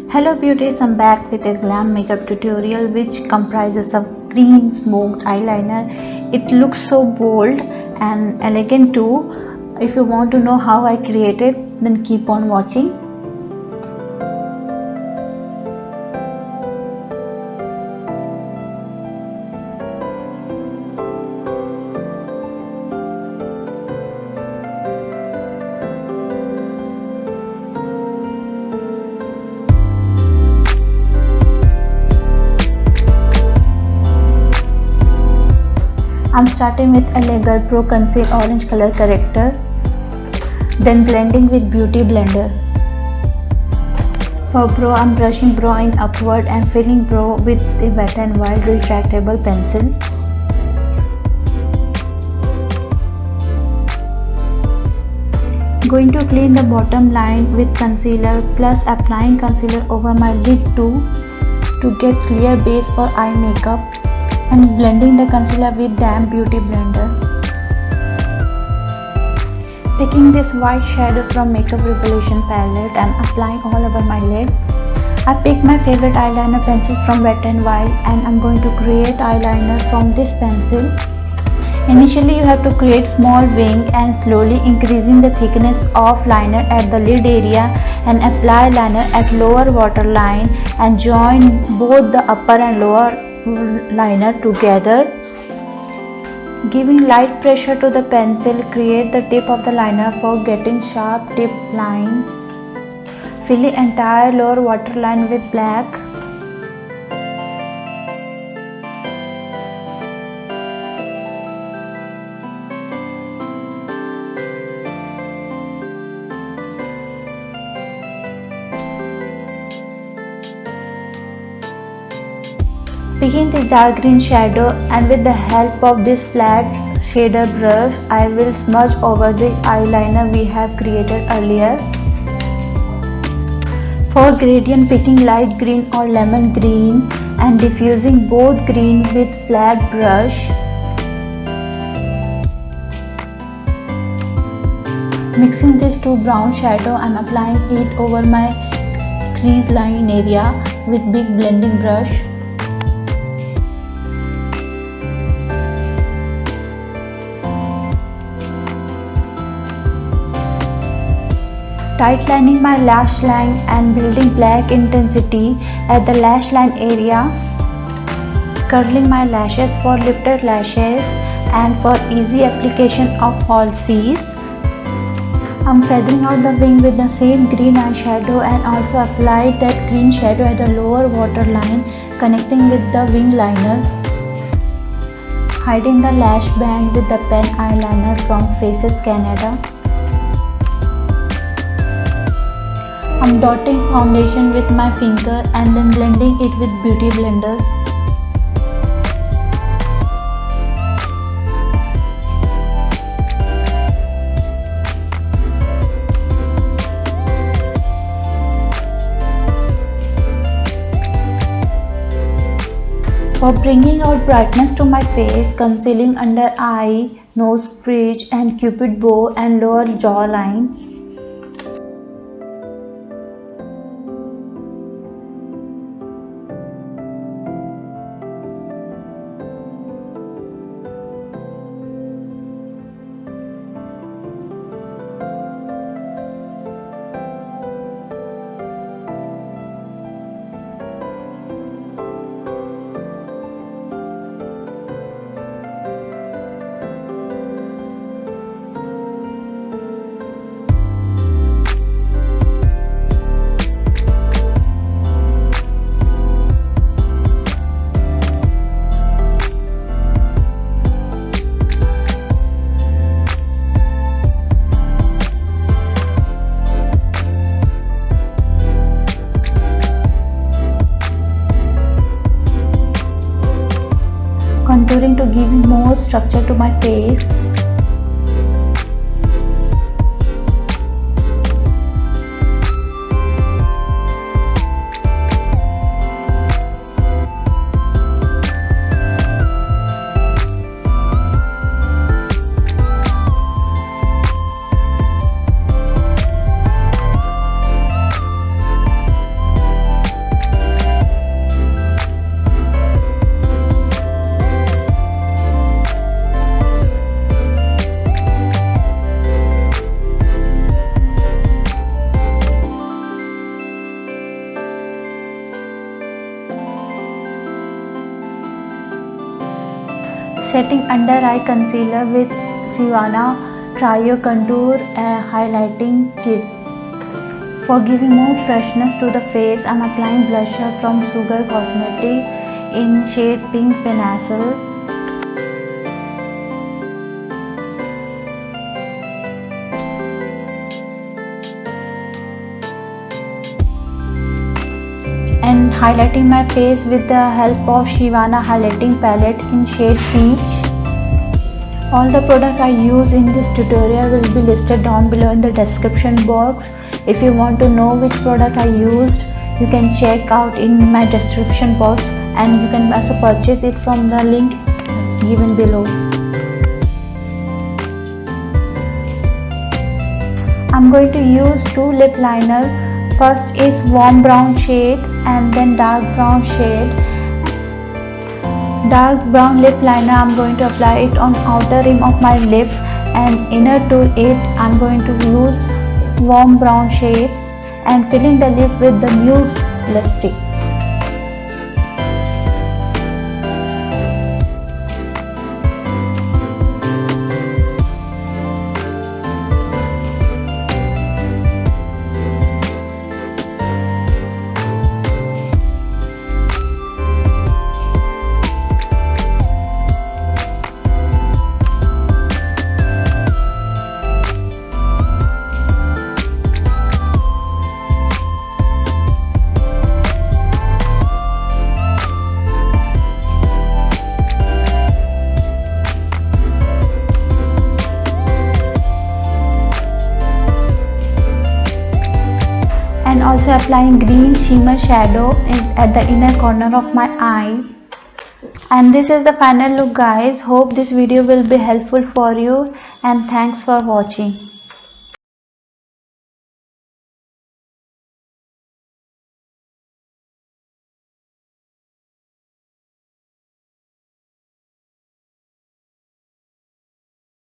Hello beauties, I'm back with a glam makeup tutorial which comprises of green smoked eyeliner. It looks so bold and elegant too. If you want to know how I created, then keep on watching. I'm starting with Eyeliner Pro Conceal Orange Color Corrector, then blending with Beauty Blender. For brow, I'm brushing brow in upward and filling brow with the Wet n Wild retractable pencil. Going to clean the bottom line with concealer plus applying concealer over my lid too to get clear base for eye makeup, and blending the concealer with damp Beauty Blender. Picking this white shadow from Makeup Revolution palette, I'm applying all over my lid. I picked my favorite eyeliner pencil from Wet n Wild and I'm going to create eyeliner from this pencil. Initially you have to create small wing and slowly increasing the thickness of liner at the lid area and apply liner at lower waterline and join both the upper and lower liner together. Giving light pressure to the pencil, create the tip of the liner for getting sharp tip line. Fill the entire lower waterline with black. Picking the dark green shadow, and with the help of this flat shader brush, I will smudge over the eyeliner we have created earlier. For gradient, picking light green or lemon green and diffusing both green with flat brush. Mixing this to brown shadow, I am applying it over my crease line area with big blending brush. Tight lining my lash line and building black intensity at the lash line area. Curling my lashes for lifted lashes and for easy application of falsies. I'm feathering out the wing with the same green eyeshadow and also applied that green shadow at the lower waterline connecting with the wing liner. Hiding the lash band with the pen eyeliner from Faces Canada. I'm dotting foundation with my finger and then blending it with Beauty Blender. For bringing out brightness to my face, concealing under eye, nose bridge and cupid bow and lower jawline. Contouring to give more structure to my face. setting under eye concealer with Sivana Trio Contour Highlighting Kit. For giving more freshness to the face, I'm applying blusher from Sugar Cosmetic in shade Pink Pinnacle. And highlighting my face with the help of Shivana highlighting palette in shade Peach. All the products I use in this tutorial will be listed down below in the description box. If you want to know which product I used, you can check out in my description box, and you can also purchase it from the link given below. I'm going to use two lip liner. First is warm brown shade and then dark brown shade. Dark brown lip liner, I'm going to apply it on outer rim of my lip, and inner to it I'm going to use warm brown shade and filling the lip with the nude lipstick. And also applying green shimmer shadow at the inner corner of my eye. And this is the final look, guys. Hope this video will be helpful for you, and thanks for watching.